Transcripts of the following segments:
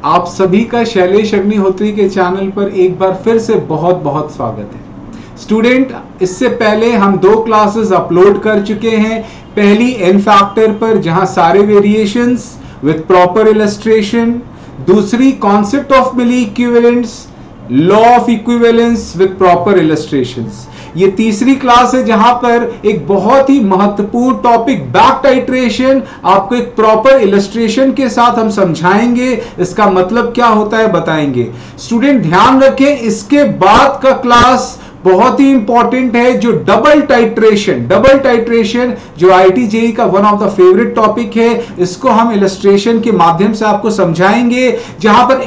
आप सभी का शैलेश अग्निहोत्री के चैनल पर एक बार फिर से बहुत बहुत स्वागत है। स्टूडेंट, इससे पहले हम 2 क्लासेस अपलोड कर चुके हैं। पहली एन फैक्टर पर, जहां सारे वेरिएशंस विद प्रॉपर इलस्ट्रेशन। दूसरी concept of milli equivalence, law of equivalence with proper illustrations. ये तीसरी क्लास है जहां पर एक बहुत ही महत्वपूर्ण टॉपिक बैक टाइट्रेशन आपको एक प्रॉपर इलस्ट्रेशन के साथ हम समझाएंगे। इसका मतलब क्या होता है बताएंगे। स्टूडेंट ध्यान रखें, इसके बाद का क्लास बहुत ही इंपॉर्टेंट है, जो डबल टाइट्रेशन जो आईआईटी जेईई का one of the favourite topic है। इसको हम इलस्ट्रेशन के माध्यम से आपको समझाएंगे, जहां पर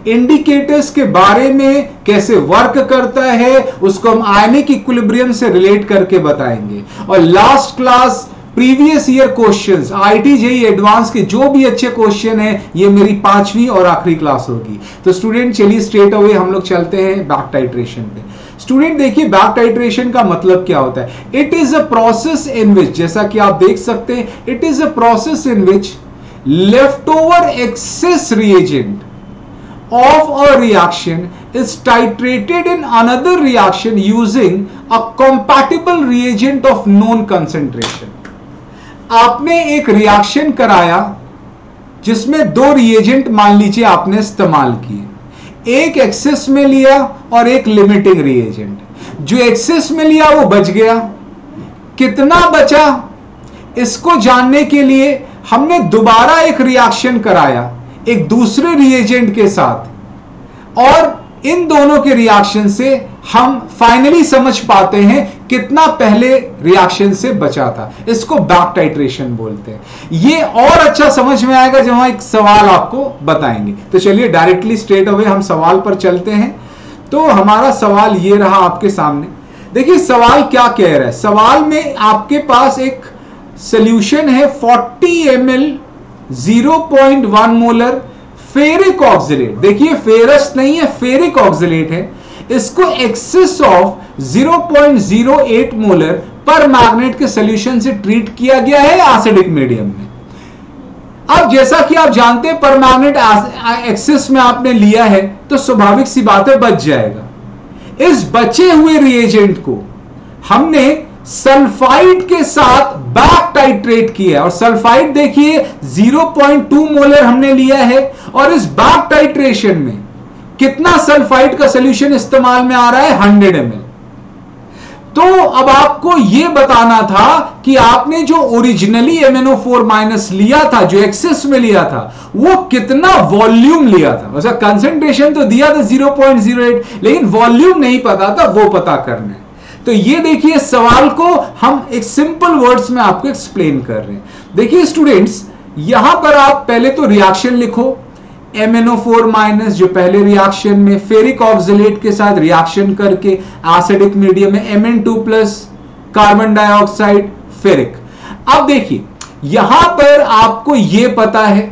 इंडिकेटर्स के बारे में कैसे वर्क करता है उसको हम आयनिक इक्विलिब्रियम से रिलेट करके बताएंगे। और last class previous year questions, IIT JEE advance के जो भी अच्छे क्वेश्चन है, ये मेरी 5वीं और आखिरी क्लास होगी। तो स्टूडेंट चलिए स्ट्रेट अवे हम लोग चलते हैं बैक टाइट्रेशन पे। स्टूडेंट देखिए, बैक टाइट्रेशन का मतलब क्या होता है। It is a process in which, जैसा कि आप देख सकते हैं, it is a process in which left over excess reagent of a reaction is titrated in another reaction using a compatible reagent of known concentration। आपने एक reaction कराया जिसमें 2 रिएजेंट मान लीजिए आपने इस्तेमाल किए, एक एक्सेस में लिया और एक लिमिटिंग रिएजेंट। जो एक्सेस में लिया वो बच गया, कितना बचा इसको जानने के लिए हमने दोबारा एक रिएक्शन कराया एक दूसरे रिएजेंट के साथ, और इन दोनों के रिएक्शन से हम फाइनली समझ पाते हैं कितना पहले रिएक्शन से बचा था। इसको बैक टाइट्रेशन बोलते हैं। ये और अच्छा समझ में आएगा जब हम एक सवाल आपको बताएंगे। तो चलिए डायरेक्टली स्ट्रेट अवे हम सवाल पर चलते हैं। तो हमारा सवाल ये रहा आपके सामने। देखिए सवाल क्या कह रहा है। सवाल में आपके पास एक सॉल्यूशन है 40 ml 0.1 मोलर फेरिक ऑक्सिलेट। देखिए फेरस नहीं है, फेरिक ऑक्सिलेट है। इसको एक्सेस ऑफ 0.08 मोलर पर मैग्नेट के सॉल्यूशन से ट्रीट किया गया है एसिडिक मीडियम में। अब जैसा कि आप जानते हैं, पर मैग्नेट एक्सेस में आपने लिया है तो स्वाभाविक सी बात है बच जाएगा। इस बचे हुए रिएजेंट को हमने सल्फाइड के साथ बैक टाइट्रेट किया, और सल्फाइड देखिए 0.2 मोलर हमने लिया है, और इस बैक टाइट्रेशन में कितना सल्फाइड का सॉल्यूशन इस्तेमाल में आ रहा है, 100 ml। तो अब आपको यह बताना था कि आपने जो ओरिजिनली MnO4- लिया था, जो एक्सेस में लिया था, वो कितना वॉल्यूम लिया था। वैसा कंसेंट्रेशन तो दिया था 0.08, लेकिन वॉल्यूम नहीं पता था, वो पता करना है। तो ये देखिए सवाल को हम एक सिंपल वर्ड्स में आपको एक्सप्लेन कर रहे हैं। देखिए स्टूडेंट्स, यहां पर आप पहले तो रिएक्शन लिखो। MnO4- जो पहले रिएक्शन में फेरिक ऑक्सिलेट के साथ रिएक्शन करके एसिडिक मीडियम में Mn2+ कार्बन डाइऑक्साइड फेरिक। अब देखिए यहां पर आपको यह पता है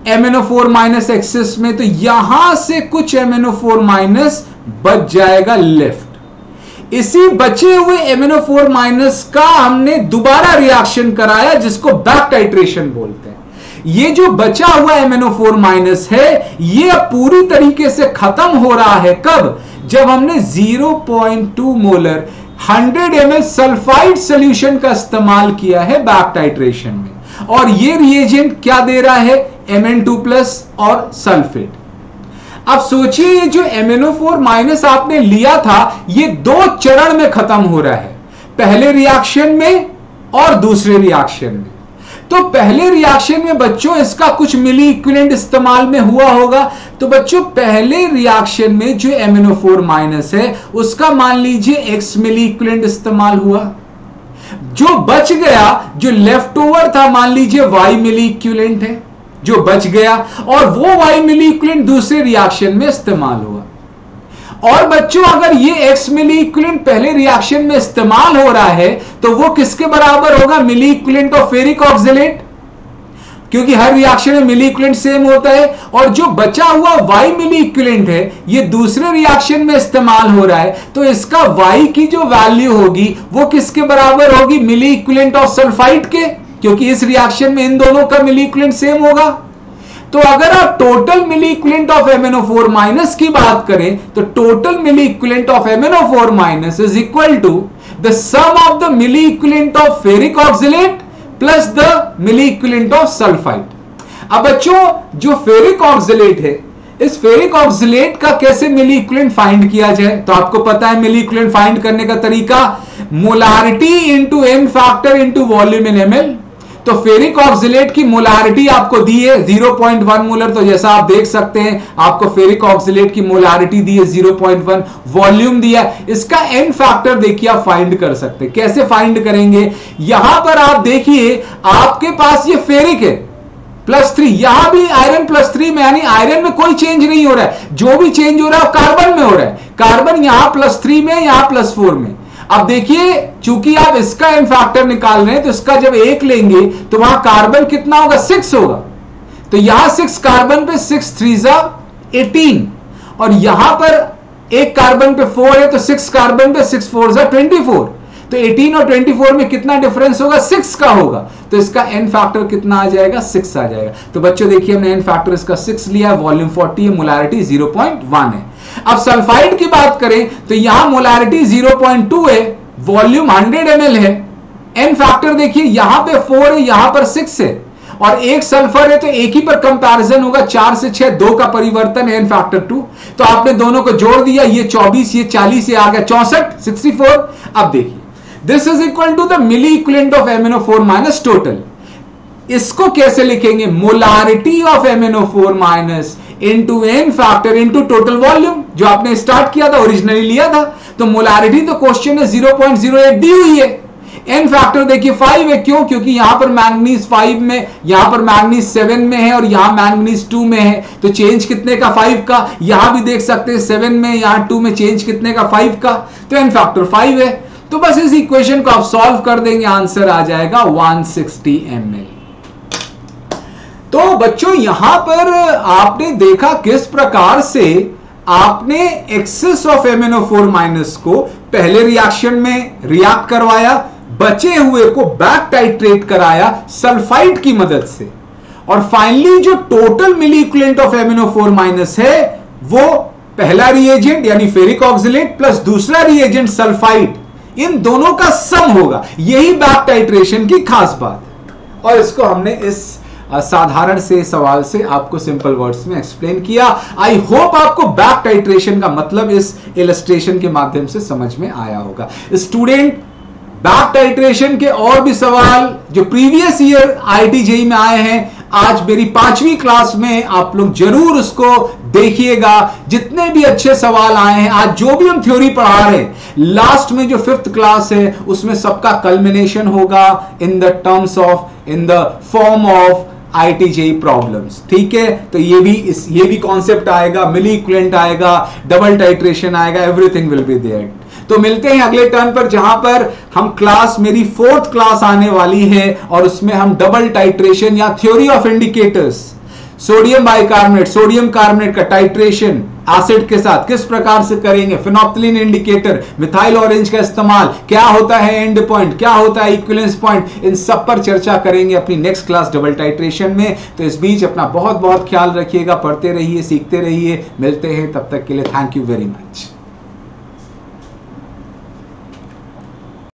MnO4- एक्सेस में, तो यहां से कुछ MnO4- बच जाएगा लेफ्ट। इसी बचे हुए MnO4- का हमने दोबारा रिएक्शन कराया, जिसको बैक टाइट्रेशन बोलते हैं। ये जो बचा हुआ MnO4- है, ये अब पूरी तरीके से खत्म हो रहा है। कब? जब हमने 0.2 मोलर 100 ml सल्फाइड सॉल्यूशन का इस्तेमाल किया है बैक टाइट्रेशन में, और ये रिएजेंट क्या दे रहा है, Mn2+ और सल्फेट। अब सोचिए ये जो MnO4- आपने लिया था, ये 2 चरण में खत्म हो रहा है, पहले रिएक्शन में और दूसरे रिएक्शन में। तो पहले रिएक्शन में बच्चों इसका कुछ मिली इक्विवेलेंट इस्तेमाल में हुआ होगा। तो बच्चों पहले रिएक्शन में जो MnO4- है उसका मान लीजिए X मिली इक्विवेलेंट इस्तेमाल हुआ। जो बच गया, जो लेफ्ट ओवर था, मान लीजिए Y मिली इक्विवेलेंट है जो बच गया, और वो Y मिली इक्विवेलेंट दूसरे रिएक्शन में इस्तेमाल हुआ। और बच्चों अगर ये X मिली इक्विवेलेंट पहले रिएक्शन में इस्तेमाल हो रहा है, तो वो किसके बराबर होगा, मिली इक्विवेलेंट ऑफ फेरिक ऑक्सिलेट, क्योंकि हर रिएक्शन में मिली इक्विवेलेंट सेम होता है। और जो बचा हुआ Y मिली इक्विवेलेंट है, ये दूसरे रिएक्शन में इस्तेमाल हो रहा है, तो इसका Y की जो वैल्यू होगी वो किसके बराबर होगी, मिली इक्विवेलेंट ऑफ सल्फाइड के, क्योंकि इस रिएक्शन में इन दोनों का मिली इक्विवेलेंट सेम होगा। तो अगर आप total milli equivalent of MnO4 minus की बात करें तो total milli equivalent of MnO4 minus is equal to the sum of the milli equivalent of ferric oxalate plus the milli equivalent of sulphide. अब बच्चों जो फेरिक ऑक्सिलेट है, इस ferric oxalate का कैसे मिली इक्विवेलेंट फाइंड किया जाए? तो आपको पता है मिली इक्विवेलेंट फाइंड करने का तरीका molarity into n factor into volume इन ml। तो फेरिक ऑक्सिलेट की मोलारिटी आपको दी है 0.1 मोलर, तो जैसा आप देख सकते हैं आपको फेरिक ऑक्सिलेट की मोलारिटी दी है 0.1, वॉल्यूम दिया, इसका n फैक्टर देखिए आप फाइंड कर सकते हैं। कैसे फाइंड करेंगे? यहां पर आप देखिए आपके पास ये फेरिक है +3, यहां भी आयरन +3 में, यानी आयरन में कोई चेंज नहीं हो रहा है, जो भी चेंज हो रहा है कार्बन में हो रहा है। कार्बन यहां +3 में, यहां +4 में। अब देखिए चूंकि आप इसका n फैक्टर निकाल रहे हैं तो इसका जब 1 लेंगे तो वहां कार्बन कितना होगा? 6 होगा। तो यहां 6 कार्बन पे 6 3 18, और यहां पर एक कार्बन पे 4 है तो 6 कार्बन पे 6 4 24। तो 18 और 24 में कितना डिफरेंस होगा? 6 का होगा। तो इसका n फैक्टर कितना आ जाएगा? 6 आ जाएगा। तो बच्चों देखिए हमने n फैक्टर इसका 6 लिया, वॉल्यूम 40 है, मोलारिटी 0.1 है। अब सल्फाइड की बात करें तो यहां मोलारिटी 0.2 है, वॉल्यूम 100 ml है, n फैक्टर देखिए यहां पे 4 है, यहां पर 6 है, और एक सल्फर है तो एक ही पर कंपैरिजन होगा, 4 से 6 2 का परिवर्तन है, n फैक्टर 2। तो आपने दोनों को जोड़ दिया, ये 24 ये 40, ये आ गया 64 64। अब देखिए this is equal to the milli equivalent of MnO4 minus total. इसको कैसे लिखेंगे? Molarity of MnO4 minus into n factor into total volume, जो आपने स्टार्ट किया था, ओरिजिनली लिया था। तो मोलारिटी तो क्वेश्चन में 0.08 दी हुई है, n फैक्टर देखिए 5 है। क्यों? क्योंकि यहां पर मैंगनीज 5 में, यहां पर मैंगनीज 7 में है और यहां मैंगनीज 2 में है, तो चेंज कितने का? 5 का। यहां भी देख सकते हैं 7 में, यहां 2 में, चेंज कितने का? 5 का। तो n फैक्टर 5 है। तो बस इस इक्वेशन को आप सॉल्व कर देंगे, आंसर आ जाएगा 160 ml। तो बच्चों यहां पर आपने देखा किस प्रकार से आपने एक्सेस ऑफ MnO4 माइनस को पहले रिएक्शन में रिएक्ट करवाया, बचे हुए को बैक टाइट्रेट कराया सल्फाइड की मदद से, और फाइनली जो total milli equivalent of MnO4 minus है वो पहला रिएजेंट यानी फेरिक ऑक्सिलेट प्लस दूसरा रिएजेंट सल्फाइड, इन दोनों का सम होगा। यही बैक टाइट्रेशन की खास बात है, और इसको हमने इस साधारण से सवाल से आपको सिंपल वर्ड्स में एक्सप्लेन किया। आई होप आपको बैक टाइट्रेशन का मतलब इस इलस्ट्रेशन के माध्यम से समझ में आया होगा। स्टूडेंट, बैक टाइट्रेशन के और भी सवाल जो प्रीवियस ईयर IIT JEE में आए हैं, आज मेरी 5वीं क्लास में आप लोग जरूर उसको देखिएगा। जितने भी अच्छे सवाल आए हैं, आज जो भी हम थ्योरी पढ़ा रहे हैं, लास्ट में जो 5th क्लास है उसमें सबका कल्मिनेशन होगा in the terms of, in the form of IIT JEE problems. ठीक है, तो ये भी कॉन्सेप्ट आएगा, मिली इक्विवेलेंट आएगा, डबल टाइट्रेशन आएगा, एवरीथिंग विल बी देयर। तो मिलते हैं अगले टर्न पर, जहां पर हम क्लास, मेरी 4th क्लास आने वाली है, और उसमें हम डबल टाइट्रेशन या theory of indicators, sodium bicarbonate, sodium carbonate का टाइट्रेशन एसिड के साथ किस प्रकार से करेंगे, फिनोप्थिलीन इंडिकेटर, मिथाइल ऑरेंज का इस्तेमाल, क्या होता है एंड पॉइंट, क्या होता है इक्विवेलेंस पॉइंट, इन सब पर चर्चा करेंगे अपनी नेक्स्ट क्लास डबल टाइट्रेशन में। तो इस बीच अपना बहुत बहुत ख्याल रखिएगा, पढ़ते रहिए, सीखते रहिए। मिलते हैं, तब तक के लिए थैंक यू वेरी मच।